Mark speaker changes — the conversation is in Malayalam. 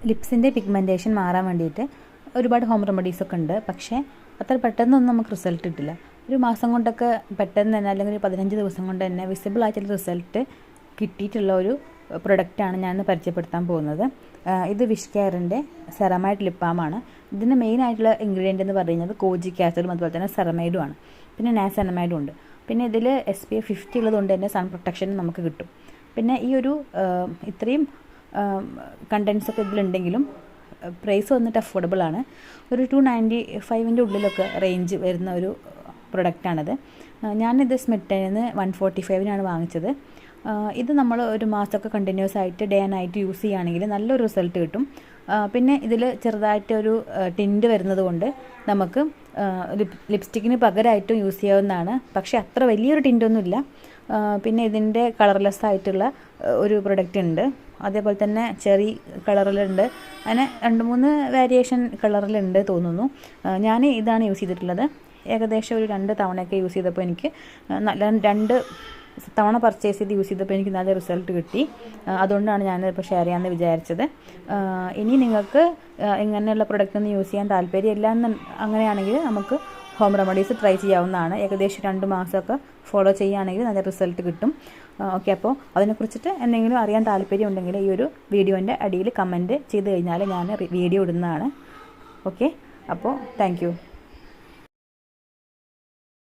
Speaker 1: ലിപ്സിൻ്റെ പിഗ്മെൻറ്റേഷൻ മാറാൻ വേണ്ടിയിട്ട് ഒരുപാട് ഹോം റെമഡീസൊക്കെ ഉണ്ട്. പക്ഷേ അത്ര പെട്ടെന്നൊന്നും നമുക്ക് റിസൾട്ട് കിട്ടില്ല. ഒരു മാസം കൊണ്ടൊക്കെ പെട്ടെന്ന് തന്നെ, അല്ലെങ്കിൽ ഒരു 15 ദിവസം കൊണ്ട് തന്നെ വിസിബിൾ ആയിട്ടുള്ള റിസൾട്ട് കിട്ടിയിട്ടുള്ള ഒരു പ്രൊഡക്റ്റാണ് ഞാൻ പരിചയപ്പെടുത്താൻ പോകുന്നത്. ഇത് വിഷ് കെയറിൻ്റെ സെറമൈഡ് ലിപ് ബാമാണ്. ഇതിൻ്റെ മെയിൻ ആയിട്ടുള്ള ഇൻഗ്രീഡിയൻ്റ് എന്ന് പറയുന്നത് കോജിക് ആസിഡും അതുപോലെ തന്നെ സെറമൈഡും ആണ്. പിന്നെ നാസെനമൈഡും ഉണ്ട്. പിന്നെ ഇതിൽ SPF 50 ഉള്ളതുകൊണ്ട് തന്നെ സൺ പ്രൊട്ടക്ഷൻ നമുക്ക് കിട്ടും. പിന്നെ ഈ ഒരു ഇത്രയും കണ്ടൻസൊക്കെ ഇതിലുണ്ടെങ്കിലും പ്രൈസ് വന്നിട്ട് അഫോർഡബിൾ ആണ്. ഒരു 295 ഉള്ളിലൊക്കെ റേഞ്ച് വരുന്ന ഒരു പ്രൊഡക്റ്റാണിത്. ഞാനിത് സ്മിറ്റയിൽ നിന്ന് 145 വാങ്ങിച്ചത്. ഇത് നമ്മൾ ഒരു മാസമൊക്കെ കണ്ടിന്യൂസ് ആയിട്ട് ഡേ ആൻഡ് നൈറ്റ് യൂസ് ചെയ്യുകയാണെങ്കിൽ നല്ലൊരു റിസൾട്ട് കിട്ടും. പിന്നെ ഇതിൽ ചെറുതായിട്ടൊരു ടിൻറ്റ് വരുന്നത് കൊണ്ട് നമുക്ക് ലിപ്സ്റ്റിക്കിന് പകരമായിട്ടും യൂസ് ചെയ്യാവുന്നതാണ്. പക്ഷേ അത്ര വലിയൊരു ടിൻറ്റൊന്നുമില്ല. പിന്നെ ഇതിൻ്റെ കളർലെസ് ആയിട്ടുള്ള ഒരു പ്രൊഡക്റ്റ് ഉണ്ട്. അതേപോലെ തന്നെ ചെറി കളറിലുണ്ട്. അങ്ങനെ 2-3 വേരിയേഷൻ കളറിലുണ്ട് തോന്നുന്നു. ഞാൻ ഇതാണ് യൂസ് ചെയ്തിട്ടുള്ളത്. ഏകദേശം ഒരു 2 തവണയൊക്കെ യൂസ് ചെയ്തപ്പോൾ എനിക്ക് 2 തവണ പർച്ചേസ് ചെയ്ത് യൂസ് ചെയ്തപ്പോൾ എനിക്ക് നല്ല റിസൾട്ട് കിട്ടി. അതുകൊണ്ടാണ് ഞാനിപ്പോൾ ഷെയർ ചെയ്യാമെന്ന് വിചാരിച്ചത്. ഇനി നിങ്ങൾക്ക് ഇങ്ങനെയുള്ള പ്രൊഡക്റ്റൊന്നും യൂസ് ചെയ്യാൻ താല്പര്യമില്ല എന്ന് അങ്ങനെയാണെങ്കിൽ നമുക്ക് ഹോം റെമഡീസ് ട്രൈ ചെയ്യാവുന്നതാണ്. ഏകദേശം 2 മാസമൊക്കെ ഫോളോ ചെയ്യുകയാണെങ്കിൽ നല്ല റിസൾട്ട് കിട്ടും. ഓക്കെ, അപ്പോൾ അതിനെക്കുറിച്ചിട്ട് എന്തെങ്കിലും അറിയാൻ താല്പര്യമുണ്ടെങ്കിൽ ഈ ഒരു വീഡിയോൻ്റെ അടിയിൽ കമൻറ്റ് ചെയ്ത് കഴിഞ്ഞാൽ ഞാൻ വീഡിയോ ഇടുന്നതാണ്. ഓക്കെ, അപ്പോൾ താങ്ക് യു.